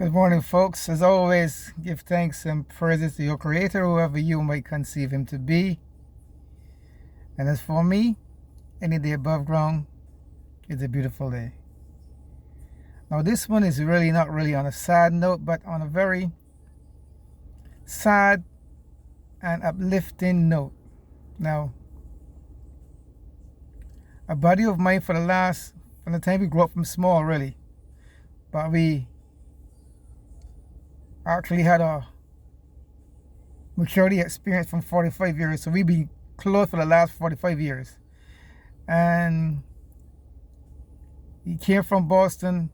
Good morning, folks. As always, give thanks and praises to your Creator, whoever you might conceive Him to be. And as for me, any day above ground is a beautiful day. Now, this one is really not really on a sad note, but on a very sad and uplifting note. Now, a buddy of mine from the time we grew up from small, really, but we actually had a maturity experience from 45 years. So we've been close for the last 45 years. And he came from Boston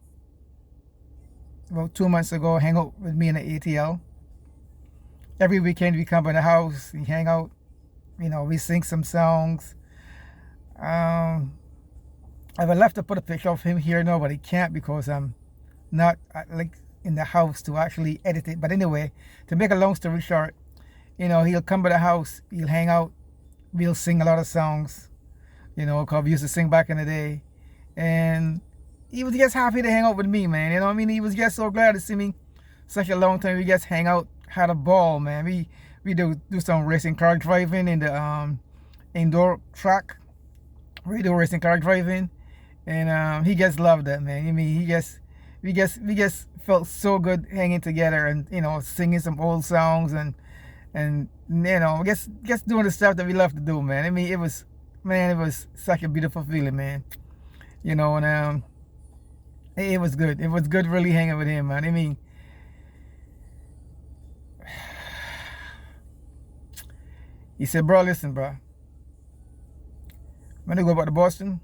about 2 months ago, hang out with me in the ATL. Every weekend we come by the house, we hang out, we sing some songs. I would love to put a picture of him here now, but I can't because I'm not in the house to actually edit it. But anyway, to make a long story short, he'll come by the house, he'll hang out, we'll sing a lot of songs, because we used to sing back in the day. And he was just happy to hang out with me, man. He was just so glad to see me such a long time. We just hang out, had a ball, man. We do some racing car driving in the indoor track. We do racing car driving, and he just loved that, man. We just felt so good hanging together and singing some old songs and just doing the stuff that we love to do, man. It was such a beautiful feeling, man. And it was good. It was good really hanging with him, man. He said, bro, listen, bro. When I go back to Boston,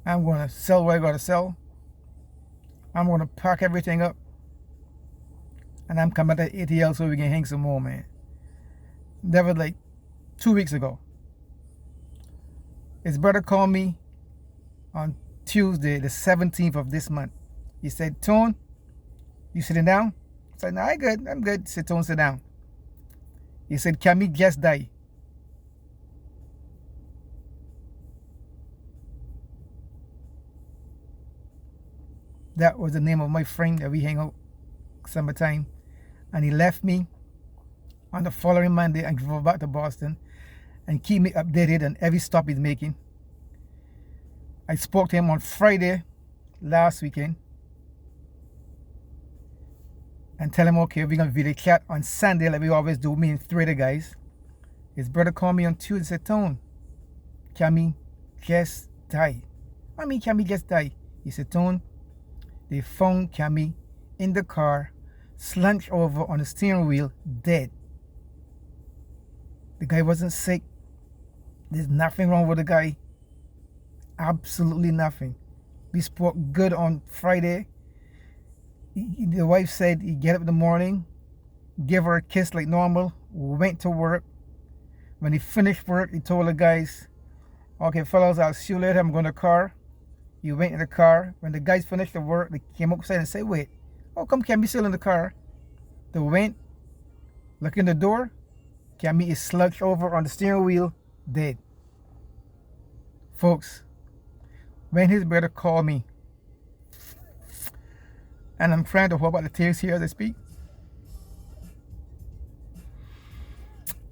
I'm gonna sell what I gotta sell. I'm gonna pack everything up, and I'm coming to ATL so we can hang some more, man. That was like 2 weeks ago. His brother called me on Tuesday, the 17th of this month. He said, Tone, you sitting down? I said, no, I'm good. He said, Tone, sit down. He said, Cammy just died. That was the name of my friend that we hang out summertime. And he left me on the following Monday and drove back to Boston and keep me updated on every stop he's making. I spoke to him on Friday last weekend and tell him, okay, we're going to video chat on Sunday like we always do, me and three of the guys. His brother called me on Tuesday and said, Tone, Cammy just died. I mean, Cammy just died. He said, Tone, they found Cammy in the car, slunched over on the steering wheel, dead. The guy wasn't sick. There's nothing wrong with the guy. Absolutely nothing. We spoke good on Friday. The wife said he'd get up in the morning, give her a kiss like normal, went to work. When he finished work, he told the guys, okay, fellas, I'll see you later. I'm going to the car. He went in the car. When the guys finished the work, they came outside and said, wait, how come Cammy still in the car? They went, look in the door. Cammy is slunched over on the steering wheel, dead. Folks, when his brother called me, and I'm trying to hold back the tears here as I speak.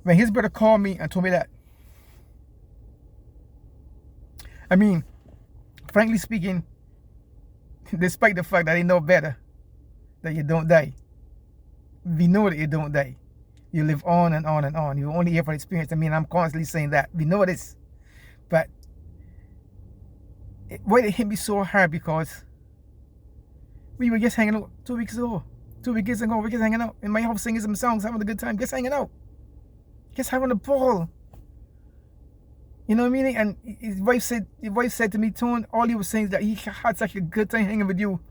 When his brother called me and told me that, frankly speaking, despite the fact that they know better that you don't die, we know that you don't die. You live on and on and on. You're only here for experience. I'm constantly saying that. We know this. But why it hit me so hard because we were just hanging out 2 weeks ago. 2 weeks ago, we're just hanging out in my house singing some songs, having a good time, just hanging out. Just having a ball. You know what I mean? And his wife said to me, Tone, all he was saying is that he had such a good time hanging with you.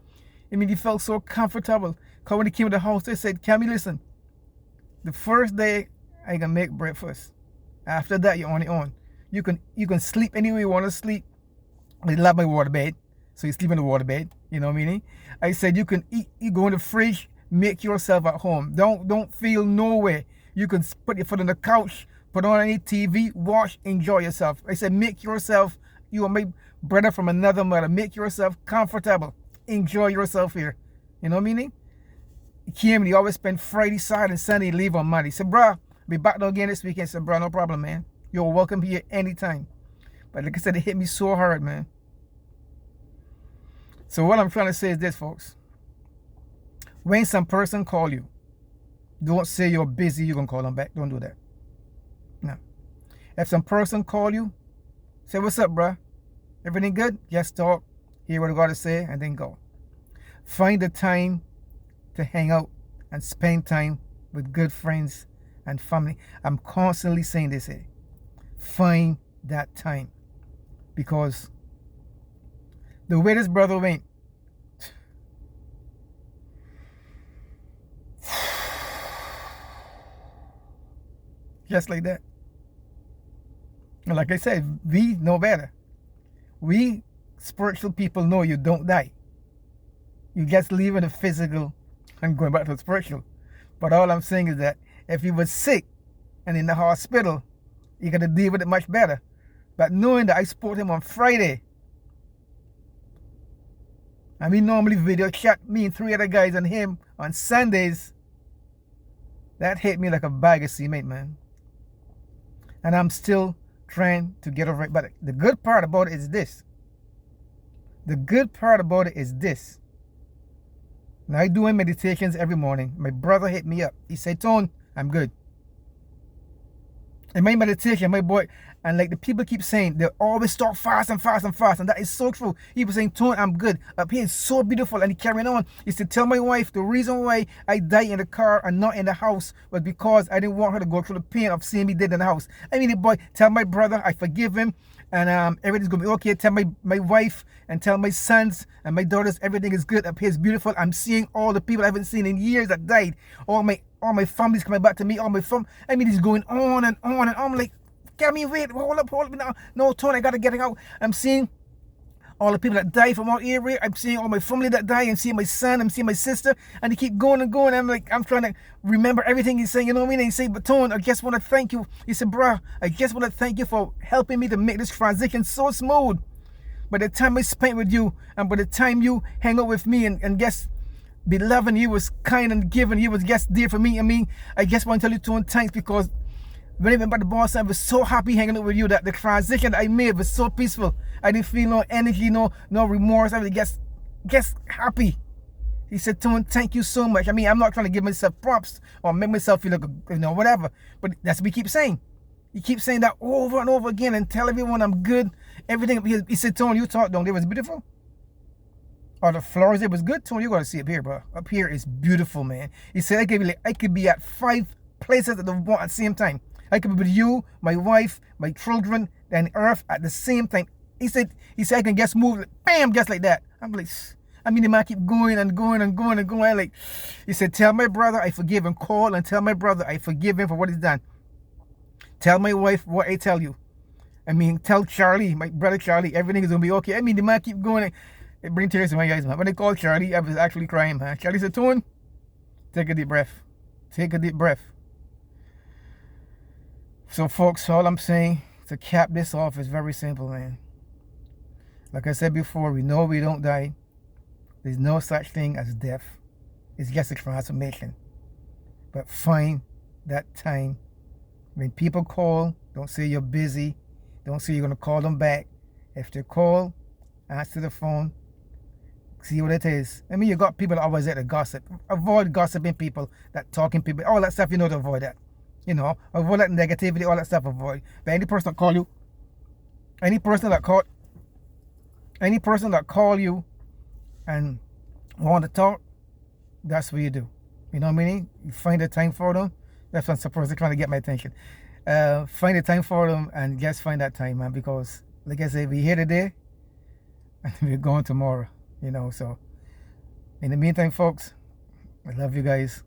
He felt so comfortable. Because when he came to the house, they said, Cammy, listen, the first day I can make breakfast. After that, you're on your own. You can sleep anywhere you want to sleep. I love my water bed. So you sleep in the water bed. You know what I mean? I said you can eat, you go in the fridge, make yourself at home. Don't feel nowhere. You can put your foot on the couch, put on any TV, watch, enjoy yourself. I said make yourself, you are my brother from another mother, make yourself comfortable. Enjoy yourself here. You know what I mean? He came and he always spend Friday, Saturday, and Sunday, leave on Monday. He said, bruh, be back down again this weekend. I said, bruh, no problem, man. You're welcome here anytime. But like I said, it hit me so hard, man. So what I'm trying to say is this, folks. When some person call you, don't say you're busy, you're going to call them back. Don't do that. No. If some person call you, say, what's up, bruh? Everything good? Yes, talk. Hear what I got to say, and then go. Find the time to hang out and spend time with good friends and family. I'm constantly saying this here. Find that time. Because the way this brother went, just like that. And like I said, we know better. We spiritual people know you don't die. You just leaving the physical and going back to the spiritual. But all I'm saying is that if he was sick and in the hospital, you got to deal with it much better. But knowing that I spoke to him on Friday, and we normally video chat, me and 3 other guys and him on Sundays, that hit me like a bag of cement, man. And I'm still trying to get over it. But the good part about it is this. The good part about it is this. Now I doing meditations every morning. My brother hit me up. He said, Tone, I'm good. In my meditation, my boy, and like the people keep saying, they always start fast and fast and fast. And that is so true. He was saying, Tone, I'm good. Up here is so beautiful. And he carrying on. He said, tell my wife the reason why I died in the car and not in the house was because I didn't want her to go through the pain of seeing me dead in the house. I mean, the boy, tell my brother I forgive him. And everything's going to be okay. Tell my wife and tell my sons and my daughters everything is good. Up here is beautiful. I'm seeing all the people I haven't seen in years that died. All my family's coming back to me. All my I mean, he's going on and on and on. I'm like, get me, wait, hold up now. No, Tony, I got to get it out. I'm seeing all the people that died from our area. I'm seeing all my family that died. I'm seeing my son. I'm seeing my sister. And they keep going and going. I'm like, I'm trying to remember everything he's saying. You know what I mean? And he said, but Tone, I just want to thank you. He said, bruh, I just want to thank you for helping me to make this transition so smooth. By the time I spent with you and by the time you hang out with me and just be loving, you was kind and giving, you was just there for me. I mean, I just want to tell you, Tone, thanks, because when I went back to Boston, I was so happy hanging out with you that the transition that I made was so peaceful. I didn't feel no energy, no remorse. I was just happy. He said, Tone, thank you so much. I mean, I'm not trying to give myself props or make myself feel like, whatever. But that's what we keep saying. He keeps saying that over and over again and tell everyone I'm good. Everything. He said, Tone, you talked down there was beautiful. Or the flowers, it was good. Tone, you got to see up here, bro. Up here is beautiful, man. He said, I could be at 5 places at the same time. I could be with you, my wife, my children, and earth at the same time. He said I can just move, bam, just like that. I'm like, I mean, the man keep going and going and going and going. Like, he said, tell my brother I forgive him. Call and tell my brother I forgive him for what he's done. Tell my wife what I tell you. I mean, tell Charlie, my brother Charlie, everything is going to be okay. I mean, the man keep going. It brings tears to my eyes, man. When I called Charlie, I was actually crying, man. Charlie said, Tone, take a deep breath. Take a deep breath. So, folks, all I'm saying to cap this off is very simple, man. Like I said before, we know we don't die. There's no such thing as death. It's just a transformation. But find that time. When people call, don't say you're busy. Don't say you're going to call them back. If they call, answer the phone. See what it is. I mean, you got people that always there to gossip. Avoid gossiping people, that talking people, all that stuff, you know, to avoid that. You know, avoid that negativity, all that stuff, avoid. But any person that call you, any person that call you and want to talk, that's what you do. You know what I mean? You find the time for them. That's what I'm supposed to trying to get my attention. Find the time for them and just find that time, man. Because, like I said, we're here today and we're going tomorrow. You know, so in the meantime, folks, I love you guys.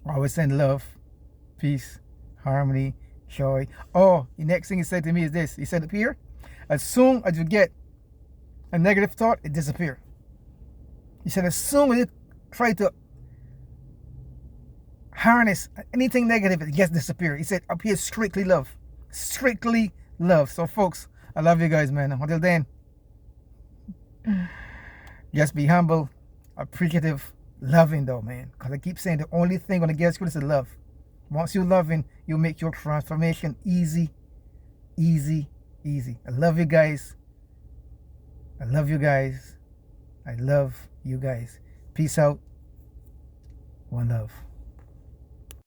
Always send love, peace, harmony, joy. Oh, the next thing he said to me is this. He said up here, as soon as you get a negative thought, it disappears. He said, as soon as you try to harness anything negative, it just disappears. He said, up here, strictly love. Strictly love. So, folks, I love you guys, man. Until then, just be humble, appreciative, Loving though, man. Because I keep saying the only thing gonna get you is love. Once you're loving, you make your transformation easy, easy, easy. I love you guys. I love you guys. I love you guys. Peace out. One love.